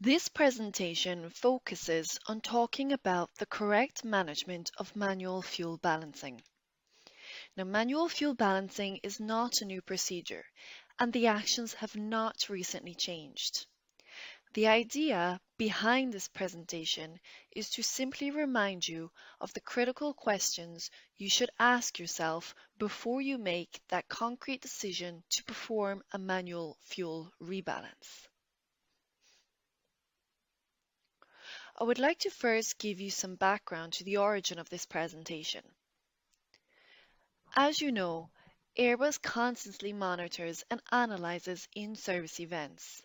This presentation focuses on talking about the correct management of manual fuel balancing. Now, manual fuel balancing is not a new procedure, and the actions have not recently changed. The idea behind this presentation is to simply remind you of the critical questions you should ask yourself before you make that concrete decision to perform a manual fuel rebalance. I would like to first give you some background to the origin of this presentation. As you know, Airbus constantly monitors and analyzes in-service events.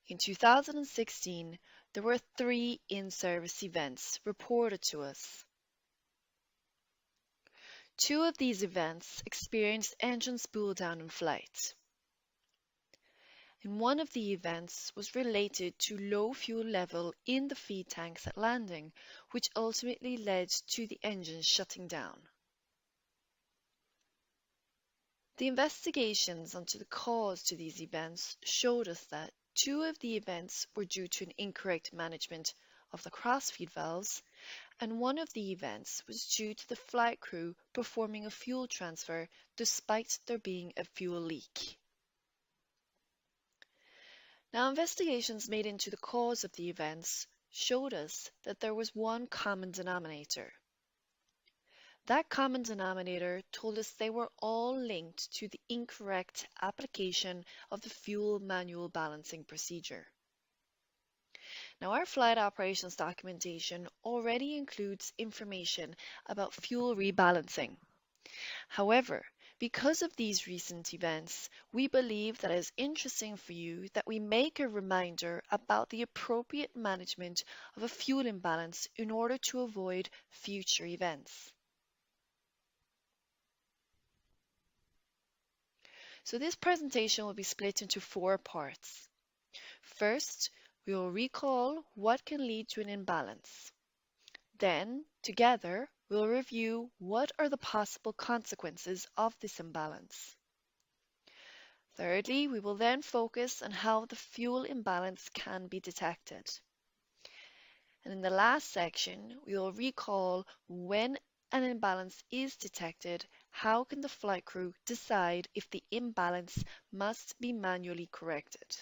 In 2016, there were 3 in-service events reported to us. 2 of these events experienced engine spool down in flight. And one of the events was related to low fuel level in the feed tanks at landing, which ultimately led to the engine shutting down. The investigations into the cause to these events showed us that 2 of the events were due to an incorrect management of the crossfeed valves, and one of the events was due to the flight crew performing a fuel transfer despite there being a fuel leak. Now, investigations made into the cause of the events showed us that there was one common denominator. That common denominator told us they were all linked to the incorrect application of the fuel manual balancing procedure. Now, our flight operations documentation already includes information about fuel rebalancing. However, because of these recent events, we believe that it is interesting for you that we make a reminder about the appropriate management of a fuel imbalance in order to avoid future events. So this presentation will be split into 4 parts. First, we will recall what can lead to an imbalance. Then, together, we'll review what are the possible consequences of this imbalance. Thirdly, we will then focus on how the fuel imbalance can be detected. And in the last section, we will recall when an imbalance is detected, how can the flight crew decide if the imbalance must be manually corrected.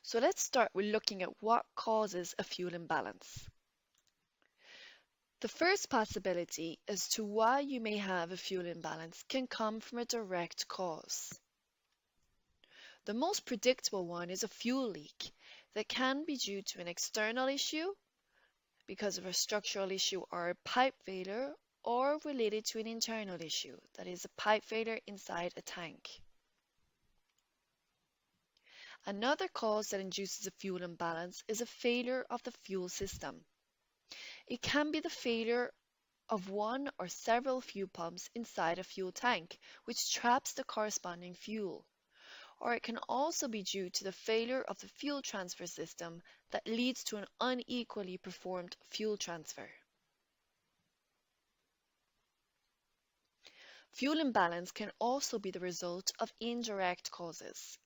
So let's start with looking at what causes a fuel imbalance. The first possibility as to why you may have a fuel imbalance can come from a direct cause. The most predictable one is a fuel leak that can be due to an external issue, because of a structural issue or a pipe failure, or related to an internal issue, that is a pipe failure inside a tank. Another cause that induces a fuel imbalance is a failure of the fuel system. It can be the failure of one or several fuel pumps inside a fuel tank, which traps the corresponding fuel. Or it can also be due to the failure of the fuel transfer system that leads to an unequally performed fuel transfer. Fuel imbalance can also be the result of indirect causes.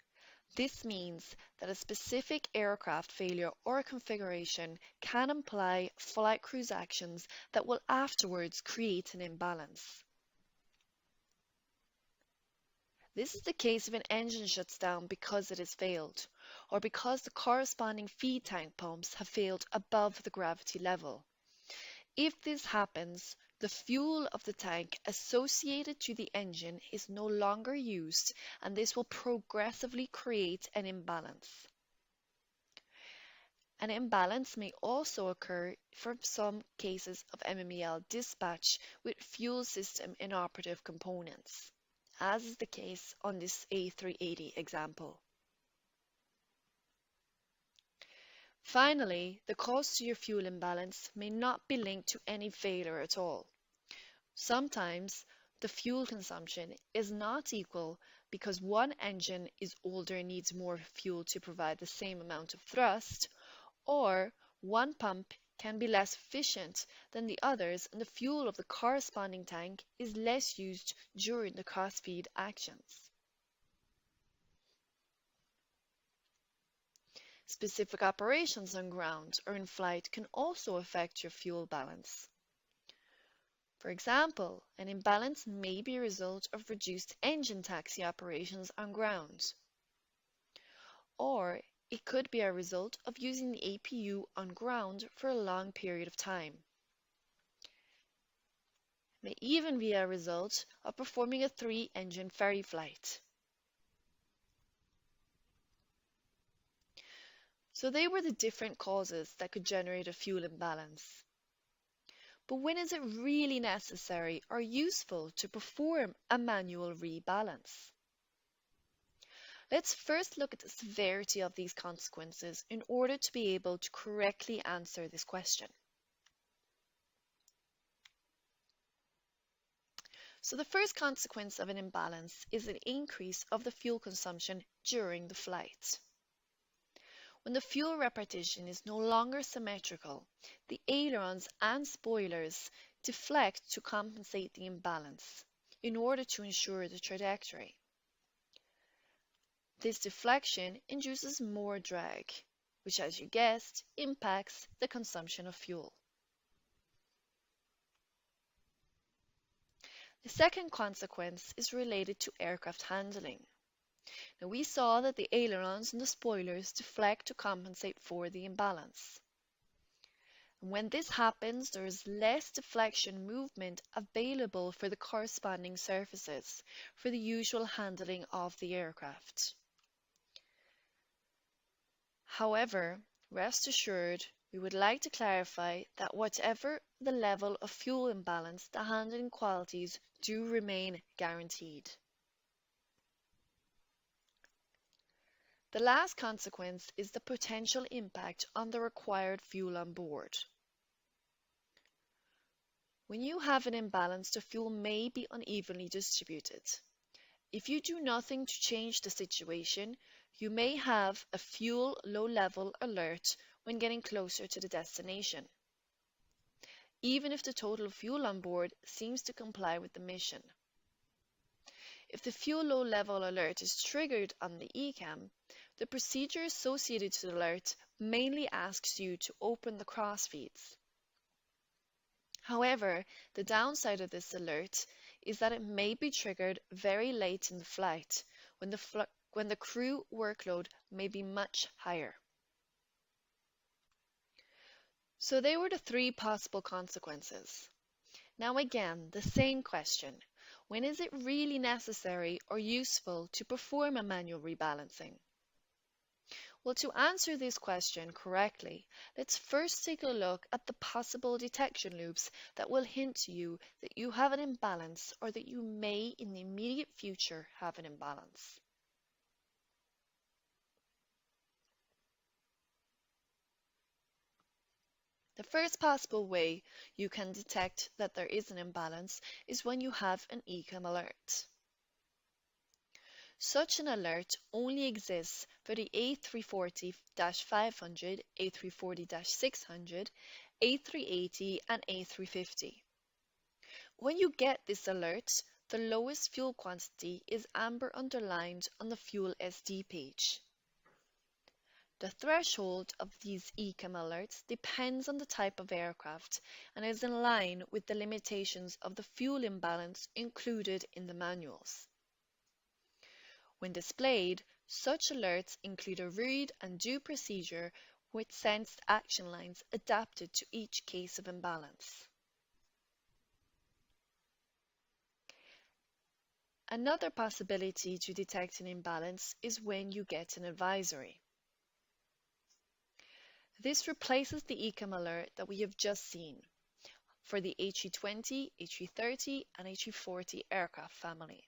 This means that a specific aircraft failure or configuration can imply flight crew's actions that will afterwards create an imbalance. This is the case if an engine shuts down because it has failed, or because the corresponding feed tank pumps have failed above the gravity level. If this happens, the fuel of the tank associated to the engine is no longer used, and this will progressively create an imbalance. An imbalance may also occur for some cases of MMEL dispatch with fuel system inoperative components, as is the case on this A380 example. Finally, the cause to your fuel imbalance may not be linked to any failure at all. Sometimes the fuel consumption is not equal because one engine is older and needs more fuel to provide the same amount of thrust, or one pump can be less efficient than the others and the fuel of the corresponding tank is less used during the cross-feed actions. Specific operations on ground or in flight can also affect your fuel balance. For example, an imbalance may be a result of reduced engine taxi operations on ground, or it could be a result of using the APU on ground for a long period of time. It may even be a result of performing a three-engine ferry flight. So they were the different causes that could generate a fuel imbalance. But when is it really necessary or useful to perform a manual rebalance? Let's first look at the severity of these consequences in order to be able to correctly answer this question. So the first consequence of an imbalance is an increase of the fuel consumption during the flight. When the fuel repartition is no longer symmetrical, the ailerons and spoilers deflect to compensate the imbalance in order to ensure the trajectory. This deflection induces more drag, which, as you guessed, impacts the consumption of fuel. The second consequence is related to aircraft handling. Now, we saw that the ailerons and the spoilers deflect to compensate for the imbalance. And when this happens, there is less deflection movement available for the corresponding surfaces for the usual handling of the aircraft. However, rest assured, we would like to clarify that whatever the level of fuel imbalance, the handling qualities do remain guaranteed. The last consequence is the potential impact on the required fuel on board. When you have an imbalance, the fuel may be unevenly distributed. If you do nothing to change the situation, you may have a fuel low-level alert when getting closer to the destination, even if the total fuel on board seems to comply with the mission. If the fuel low-level alert is triggered on the ECAM, the procedure associated to the alert mainly asks you to open the crossfeeds. However, the downside of this alert is that it may be triggered very late in the flight when the crew workload may be much higher. So they were the three possible consequences. Now again, the same question. When is it really necessary or useful to perform a manual rebalancing? Well, to answer this question correctly, let's first take a look at the possible detection loops that will hint to you that you have an imbalance or that you may in the immediate future have an imbalance. The first possible way you can detect that there is an imbalance is when you have an ECAM alert. Such an alert only exists for the A340-500, A340-600, A380 and A350. When you get this alert, the lowest fuel quantity is amber underlined on the fuel SD page. The threshold of these ECAM alerts depends on the type of aircraft and is in line with the limitations of the fuel imbalance included in the manuals. When displayed, such alerts include a read and do procedure with sensed action lines adapted to each case of imbalance. Another possibility to detect an imbalance is when you get an advisory. This replaces the ECAM alert that we have just seen for the A320, A330 and A340 aircraft family.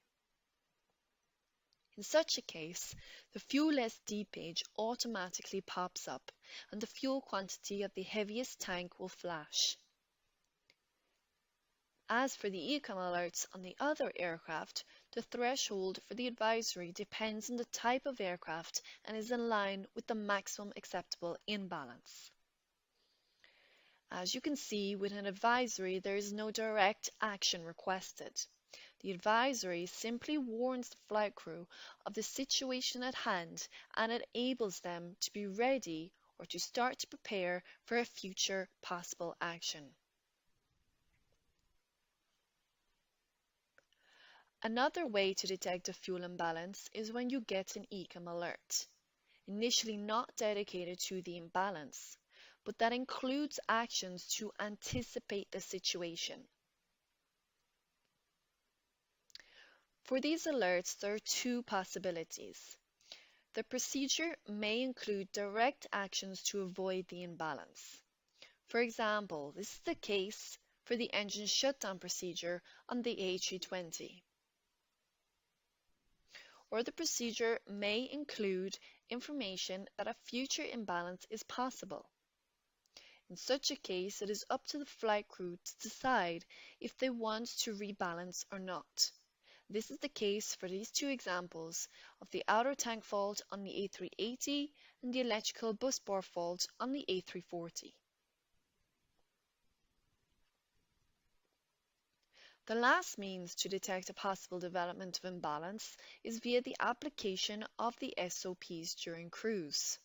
In such a case, the Fuel SD page automatically pops up and the fuel quantity of the heaviest tank will flash. As for the ECAM alerts on the other aircraft, the threshold for the advisory depends on the type of aircraft and is in line with the maximum acceptable imbalance. As you can see, with an advisory, there is no direct action requested. The advisory simply warns the flight crew of the situation at hand and enables them to be ready or to start to prepare for a future possible action. Another way to detect a fuel imbalance is when you get an ECAM alert, initially not dedicated to the imbalance, but that includes actions to anticipate the situation. For these alerts, there are two possibilities. The procedure may include direct actions to avoid the imbalance. For example, this is the case for the engine shutdown procedure on the A320. Or the procedure may include information that a future imbalance is possible. In such a case, it is up to the flight crew to decide if they want to rebalance or not. This is the case for these two examples of the outer tank fault on the A380 and the electrical busbar fault on the A340. The last means to detect a possible development of imbalance is via the application of the SOPs during cruise.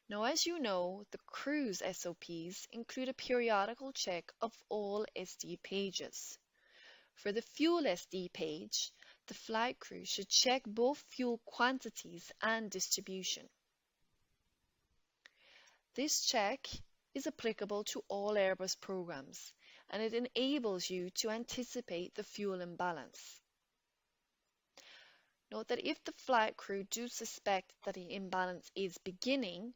Now, as you know, the cruise SOPs include a periodical check of all SD pages. For the fuel SD page, the flight crew should check both fuel quantities and distribution. This check is applicable to all Airbus programs, and it enables you to anticipate the fuel imbalance. Note that if the flight crew do suspect that the imbalance is beginning,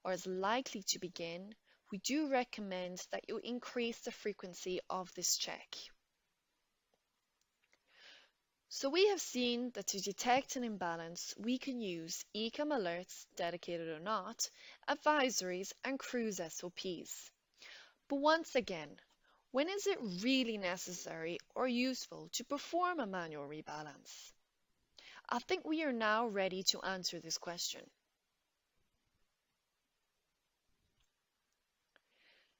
or is likely to begin, we do recommend that you increase the frequency of this check. So we have seen that to detect an imbalance, we can use ECAM alerts, dedicated or not, advisories, and cruise SOPs. But once again, when is it really necessary or useful to perform a manual rebalance? I think we are now ready to answer this question.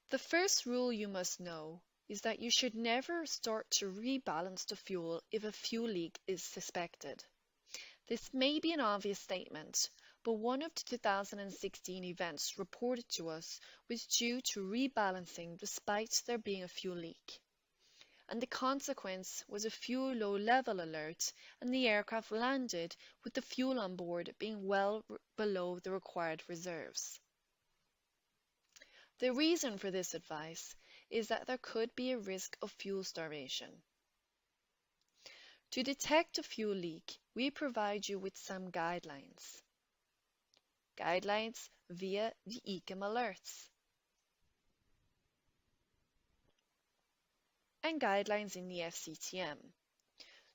The first rule you must know is that you should never start to rebalance the fuel if a fuel leak is suspected. This may be an obvious statement, but one of the 2016 events reported to us was due to rebalancing despite there being a fuel leak. And the consequence was a fuel low level alert, and the aircraft landed with the fuel on board being well below the required reserves. The reason for this advice is that there could be a risk of fuel starvation. To detect a fuel leak, we provide you with some guidelines. Guidelines via the ECAM alerts. And guidelines in the FCTM.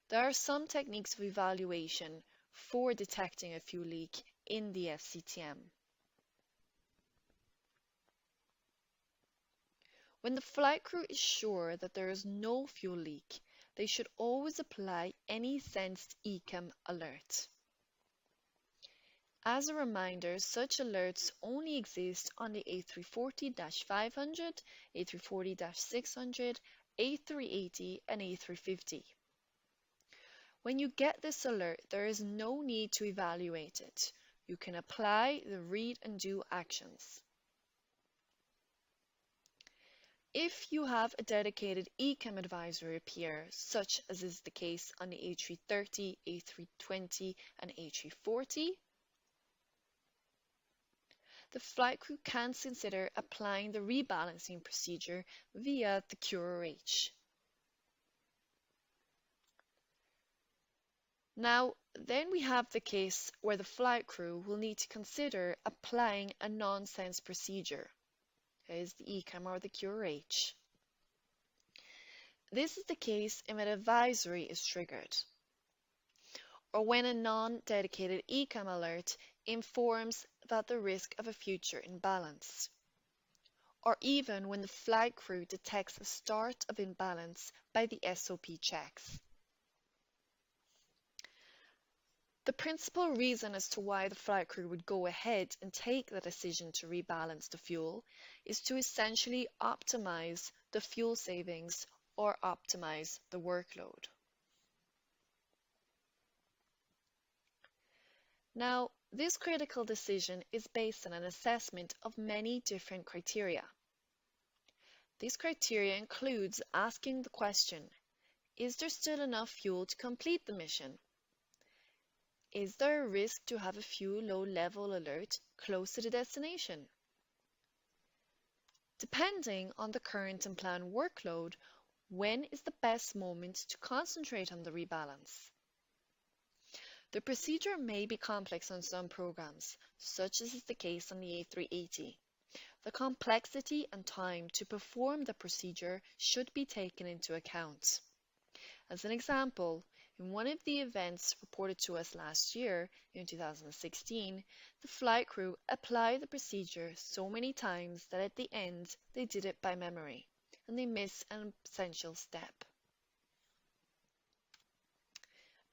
There are some techniques of evaluation for detecting a fuel leak in the FCTM. When the flight crew is sure that there is no fuel leak, they should always apply any sensed ECAM alert. As a reminder, such alerts only exist on the A340-500, A340-600, A380 and A350. When you get this alert, there is no need to evaluate it. You can apply the read and do actions. If you have a dedicated ECAM advisory appear, such as is the case on the A330, A320 and A340, the flight crew can consider applying the rebalancing procedure via the QRH. Now, then we have the case where the flight crew will need to consider applying a non-sense procedure, that is the ECAM or the QRH. This is the case if an advisory is triggered, or when a non-dedicated ECAM alert informs about the risk of a future imbalance, or even when the flight crew detects a start of imbalance by the SOP checks. The principal reason as to why the flight crew would go ahead and take the decision to rebalance the fuel is to essentially optimize the fuel savings or optimize the workload. Now, this critical decision is based on an assessment of many different criteria. This criteria includes asking the question, is there still enough fuel to complete the mission? Is there a risk to have a fuel low level alert close to the destination? Depending on the current and planned workload, when is the best moment to concentrate on the rebalance? The procedure may be complex on some programs, such as is the case on the A380. The complexity and time to perform the procedure should be taken into account. As an example, in one of the events reported to us last year, in 2016, the flight crew applied the procedure so many times that at the end they did it by memory, and they missed an essential step.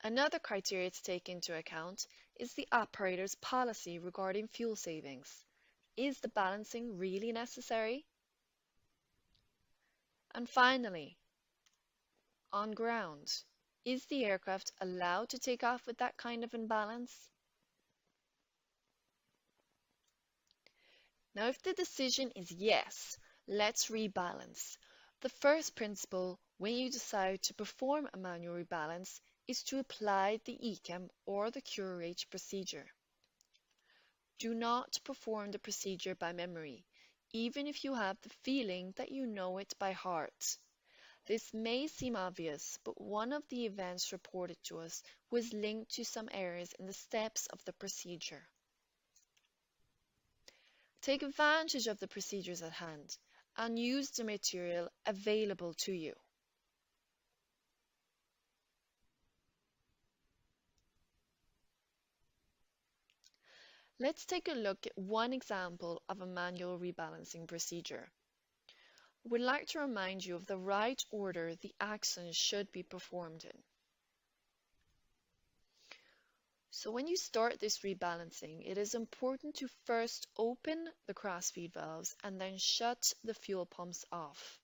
Another criteria to take into account is the operator's policy regarding fuel savings. Is the balancing really necessary? And finally, on ground, is the aircraft allowed to take off with that kind of imbalance? Now, if the decision is yes, let's rebalance. The first principle when you decide to perform a manual rebalance is to apply the ECAM or the QRH procedure. Do not perform the procedure by memory, even if you have the feeling that you know it by heart. This may seem obvious, but one of the events reported to us was linked to some errors in the steps of the procedure. Take advantage of the procedures at hand and use the material available to you. Let's take a look at one example of a manual rebalancing procedure. We'd like to remind you of the right order the actions should be performed in. So when you start this rebalancing, it is important to first open the crossfeed valves and then shut the fuel pumps off.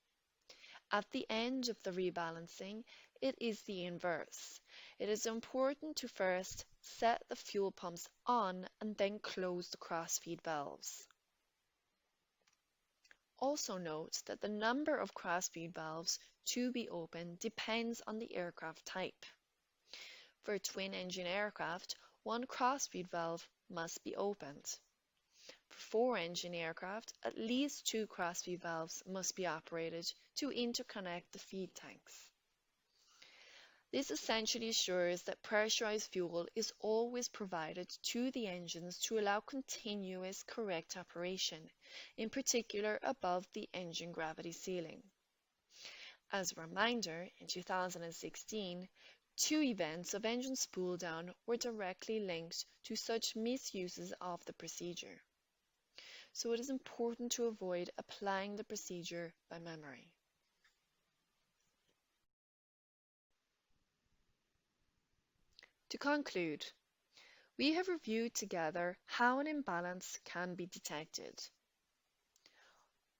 At the end of the rebalancing, it is the inverse. It is important to first set the fuel pumps on and then close the crossfeed valves. Also note that the number of crossfeed valves to be opened depends on the aircraft type. For a twin-engine aircraft, one crossfeed valve must be opened. For four-engine aircraft, at least two crossfeed valves must be operated to interconnect the feed tanks. This essentially ensures that pressurized fuel is always provided to the engines to allow continuous correct operation, in particular above the engine gravity ceiling. As a reminder, in 2016, two events of engine spool down were directly linked to such misuses of the procedure. So it is important to avoid applying the procedure by memory. To conclude, we have reviewed together how an imbalance can be detected.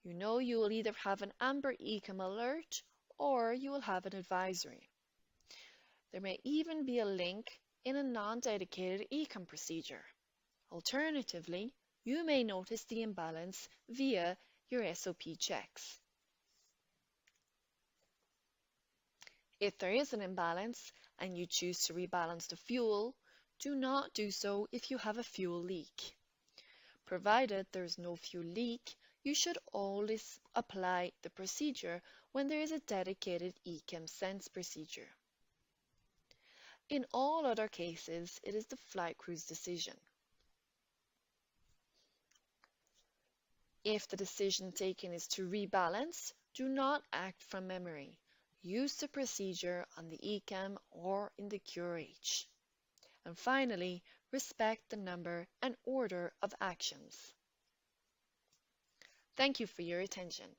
You know you will either have an amber ECAM alert or you will have an advisory. There may even be a link in a non-dedicated ECAM procedure. Alternatively, you may notice the imbalance via your SOP checks. If there is an imbalance and you choose to rebalance the fuel, do not do so if you have a fuel leak. Provided there is no fuel leak, you should always apply the procedure when there is a dedicated ECAM sense procedure. In all other cases, it is the flight crew's decision. If the decision taken is to rebalance, do not act from memory. Use the procedure on the ECAM or in the QRH. And finally, respect the number and order of actions. Thank you for your attention.